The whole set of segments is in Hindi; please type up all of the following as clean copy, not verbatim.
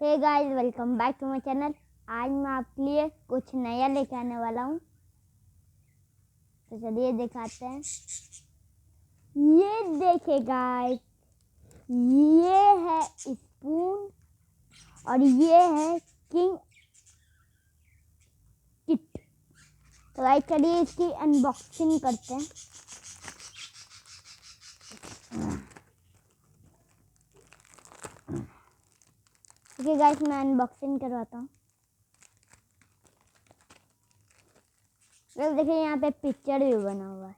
Hey guys, welcome back to my channel. आज मैं आपके लिए कुछ नया लेके आने वाला हूँ, तो चलिए दिखाते हैं। ये देखिए गाइस, ये है स्पून और ये है किंग किट। तो गाइस चलिए इसकी अनबॉक्सिंग करते हैं। ठीक है गाइस, मैं अनबॉक्सिंग करवाता हूँ। देखिए यहाँ पे पिक्चर भी बना हुआ है,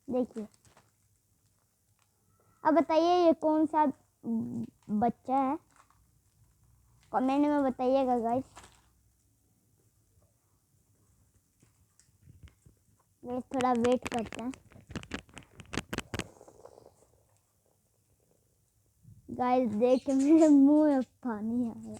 देखिए। अब बताइए ये कौन सा बच्चा है, कमेंट में बताइएगा गाइस। थोड़ा वेट करते हैं गाइस। देख के मेरे मुंह में पानी आ गया।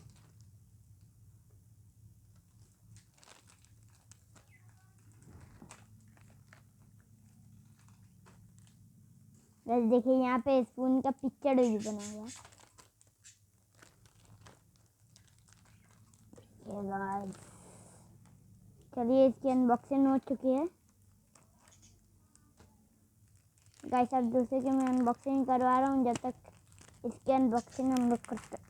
गाइस देखिए यहाँ पे स्पून का पिक्चर भी बना हुआ है गाइस। चलिए इसकी अनबॉक्सिंग हो चुकी है गाइस। अब दूसरे की मैं अनबॉक्सिंग करवा रहा हूँ, जब तक इसकी अनबॉक्सिंग हम लोग करते हैं।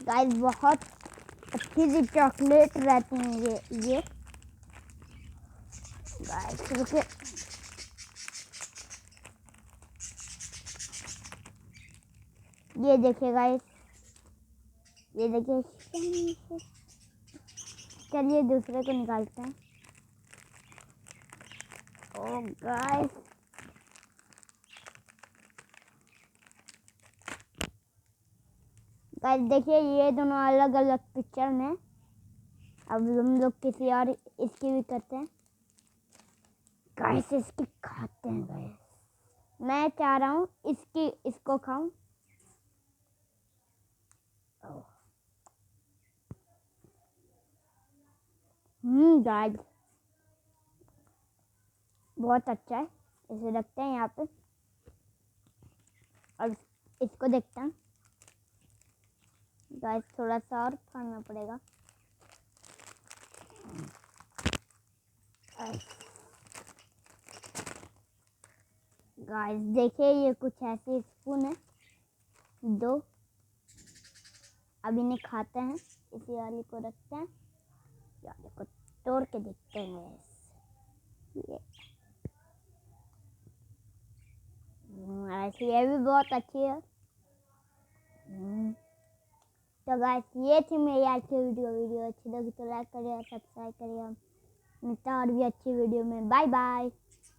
गाइस बहुत अच्छी सी चॉकलेट रहती हैं ये गाइस। रुके, ये देखिए गाइस, ये देखिए। चलिए दूसरे को निकालते हैं। ओ गाइस, गाइस देखिए ये दोनों अलग अलग पिक्चर में। अब हम लोग किसी और इसकी भी करते हैं गाइस। इसकी खाते हैं गाइस। मैं चाह रहा हूँ इसको खाऊं। गाइस बहुत अच्छा है। इसे रखते हैं यहाँ पे और इसको देखते हैं गाइस। थोड़ा सा और खाना पड़ेगा। गाइस देखिए ये कुछ ऐसे स्पून है दो। अब इन्हें खाते हैं। इसी वाली को रखते हैं, वाली को तोड़ के देखते हैं। ऐसे ये भी बहुत अच्छी है। तो गाइस ये थी मेरी आज की वीडियो अच्छी लगी तो लाइक करिए, सब्सक्राइब करिए। मिलते हैं और भी अच्छी वीडियो में। Bye bye.